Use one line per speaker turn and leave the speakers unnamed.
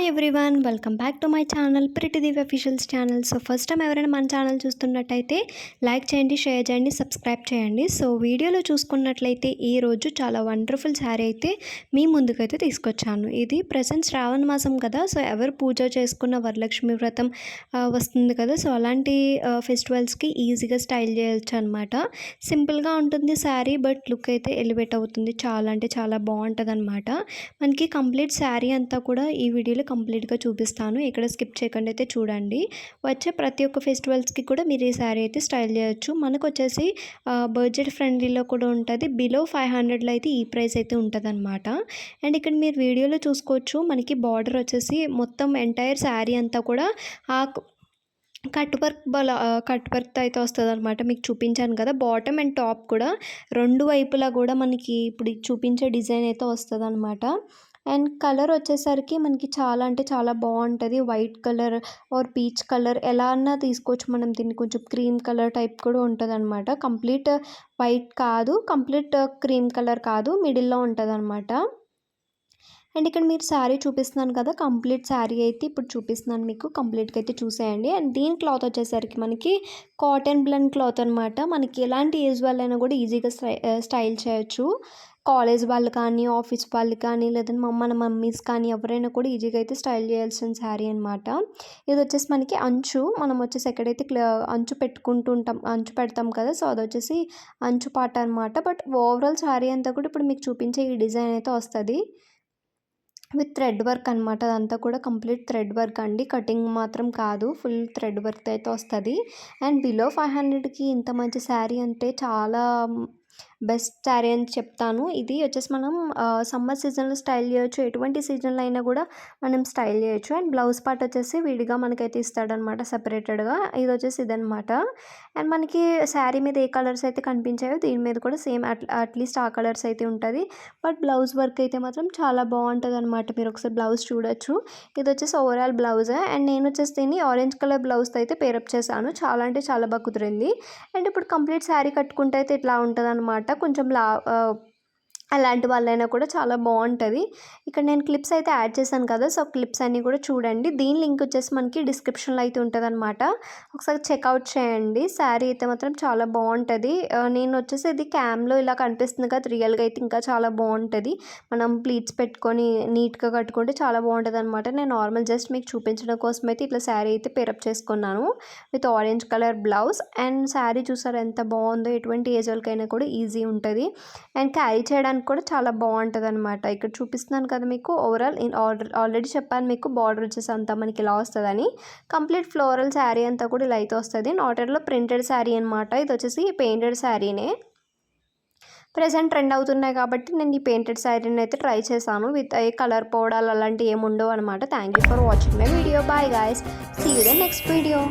Everyone, welcome back to my channel pretty Divya officials channel. So first time ఎవరైనా మన channel చూస్తున్నట్టయితే like చేయండి, share చేయండి, subscribe చేయండి. సో వీడియోలో చూసుకున్నట్లయితే ఈరోజు చాలా వండర్ఫుల్ శారీ అయితే మీ ముందుకైతే తీసుకొచ్చాను. ఇది ప్రజెంట్ శ్రావణ మాసం కదా, సో ఎవరు పూజ చేసుకున్న వరలక్ష్మి వ్రతం వస్తుంది కదా, సో అలాంటి ఫెస్టివల్స్కి ఈజీగా స్టైల్ చేయొచ్చు అనమాట. సింపుల్గా ఉంటుంది శారీ, బట్ లుక్ అయితే ఎలివేట్ అవుతుంది. చాలా అంటే చాలా బాగుంటుంది అనమాట. మనకి కంప్లీట్ శారీ అంతా కూడా ఈ వీడియోలో కంప్లీట్గా చూపిస్తాను. ఇక్కడ స్కిప్ చేయకుండా అయితే చూడండి. వచ్చే ప్రతి ఒక్క ఫెస్టివల్స్కి కూడా మీరు ఈ శారీ అయితే స్టైల్ చేయొచ్చు. మనకు వచ్చేసి బడ్జెట్ ఫ్రెండ్లీలో కూడా ఉంటుంది. బిలో 500లో అయితే ఈ ప్రైస్ అయితే ఉంటుంది అనమాట. అండ్ ఇక్కడ మీరు వీడియోలో చూసుకోవచ్చు, మనకి బార్డర్ వచ్చేసి మొత్తం ఎంటైర్ శారీ అంతా కూడా ఆ కట్ వర్క్తో అయితే వస్తుంది అనమాట. మీకు చూపించాను కదా, బాటమ్ అండ్ టాప్ కూడా రెండు వైపులా కూడా మనకి ఇప్పుడు చూపించే డిజైన్ అయితే వస్తుంది అనమాట. అండ్ కలర్ వచ్చేసరికి మనకి చాలా అంటే చాలా బాగుంటుంది. White colour or peach colour ఎలా అన్నా తీసుకోవచ్చు మనం. దీన్ని కొంచెం క్రీమ్ కలర్ టైప్ కూడా ఉంటుంది అనమాట. కంప్లీట్ వైట్ కాదు, కంప్లీట్ క్రీమ్ కలర్ కాదు, మిడిల్లో ఉంటుంది అనమాట. అండ్ ఇక్కడ మీరు శారీ చూపిస్తున్నాను కదా, కంప్లీట్ శారీ అయితే ఇప్పుడు చూపిస్తున్నాను మీకు. కంప్లీట్గా అయితే చూసేయండి. అండ్ దీని క్లాత్ వచ్చేసరికి మనకి కాటన్ బ్లెండ్ క్లాత్ అనమాట. మనకి ఎలాంటి ఏజ్ వాళ్ళైనా కూడా ఈజీగా స్టైల్ చేయొచ్చు. కాలేజ్ వాళ్ళు కానీ, ఆఫీస్ వాళ్ళు కానీ, లేదంటే మన మమ్మీస్ కానీ ఎవరైనా కూడా ఈజీగా అయితే స్టైల్ చేయాల్సిన శారీ అనమాట. ఇది వచ్చేసి మనకి అంచు, మనం వచ్చేసి ఎక్కడైతే అంచు అంచు పెడతాం కదా, సో అది వచ్చేసి అంచు పాట అనమాట. బట్ ఓవరాల్ శారీ అంతా కూడా ఇప్పుడు మీకు చూపించే ఈ డిజైన్ అయితే వస్తుంది విత్ థ్రెడ్ వర్క్ అనమాట. అదంతా కూడా కంప్లీట్ థ్రెడ్ వర్క్ అండి, కటింగ్ మాత్రం కాదు, ఫుల్ థ్రెడ్ వర్క్ అయితే వస్తుంది. అండ్ బిలో 500కి ఇంత మంచి శారీ అంటే చాలా బెస్ట్ శారీ అని చెప్తాను. ఇది వచ్చేసి మనం సమ్మర్ సీజన్లో స్టైల్ చేయొచ్చు, ఎటువంటి సీజన్లో అయినా కూడా మనం స్టైల్ చేయొచ్చు. అండ్ బ్లౌజ్ పార్ట్ వచ్చేసి విడిగా మనకైతే ఇస్తాడనమాట, సపరేటెడ్గా. ఇది వచ్చేసి ఇదనమాట. అండ్ మనకి శారీ మీద ఏ కలర్స్ అయితే కనిపించాయో దీని మీద కూడా సేమ్ అట్లీస్ట్ ఆ కలర్స్ అయితే ఉంటుంది. బట్ బ్లౌజ్ వర్క్ అయితే మాత్రం చాలా బాగుంటుంది అనమాట. మీరు ఒకసారి బ్లౌజ్ చూడొచ్చు. ఇది వచ్చేసి ఓవరాల్ బ్లౌజ్. అండ్ నేను వచ్చేసి దీన్ని ఆరెంజ్ కలర్ బ్లౌజ్తో అయితే పేరప్ చేశాను. చాలా అంటే చాలా బాగా కుదిరింది. అండ్ ఇప్పుడు కంప్లీట్ శారీ కట్టుకుంటే అయితే ఇట్లా ఉంటుంది అనమాట. కొంచెం అలాంటి వాళ్ళైనా కూడా చాలా బాగుంటుంది. ఇక్కడ నేను క్లిప్స్ అయితే యాడ్ చేశాను కదా, సో క్లిప్స్ అన్నీ కూడా చూడండి. దీని లింక్ వచ్చేసి మనకి డిస్క్రిప్షన్లో అయితే ఉంటుంది అనమాట. ఒకసారి చెక్అవుట్ చేయండి. శారీ అయితే మాత్రం చాలా బాగుంటుంది. నేను వచ్చేసి ఇది క్యామ్లో ఇలా కనిపిస్తుంది కదా, రియల్గా అయితే ఇంకా చాలా బాగుంటుంది. మనం ప్లీట్స్ పెట్టుకొని నీట్గా కట్టుకుంటే చాలా బాగుంటుంది అనమాట. నేను నార్మల్ జస్ట్ మీకు చూపించడం కోసం అయితే ఇట్లా శారీ అయితే పేరప్ చేసుకున్నాను with orange colour blouse. And sari చూసారు ఎంత బాగుందో, ఎటువంటి ఏజ్ వాళ్ళకైనా కూడా ఈజీ ఉంటుంది. అండ్ క్యారీ చేయడానికి కూడా చాలా బాగుంటుంది అనమాట. ఇక్కడ చూపిస్తున్నాను కదా మీకు ఓవరాల్. ఆల్రెడీ చెప్పాను మీకు బార్డర్ వచ్చేసి అంతా మనకి ఇలా వస్తుందని. కంప్లీట్ ఫ్లోరల్ శారీ అంతా కూడా ఇలా అయితే వస్తుంది. నాటర్లో ప్రింటెడ్ శారీ అనమాట. ఇది వచ్చేసి పెయింటెడ్ శారీనే. ప్రెజెంట్ ట్రెండ్ అవుతున్నాయి కాబట్టి నేను ఈ పెయింటెడ్ శారీని అయితే ట్రై చేశాను. విత్ కలర్ పోవడాలు అలాంటివి ఏమి ఉండవు అనమాట. Thank you for watching my video. Bye guys, see you the next video.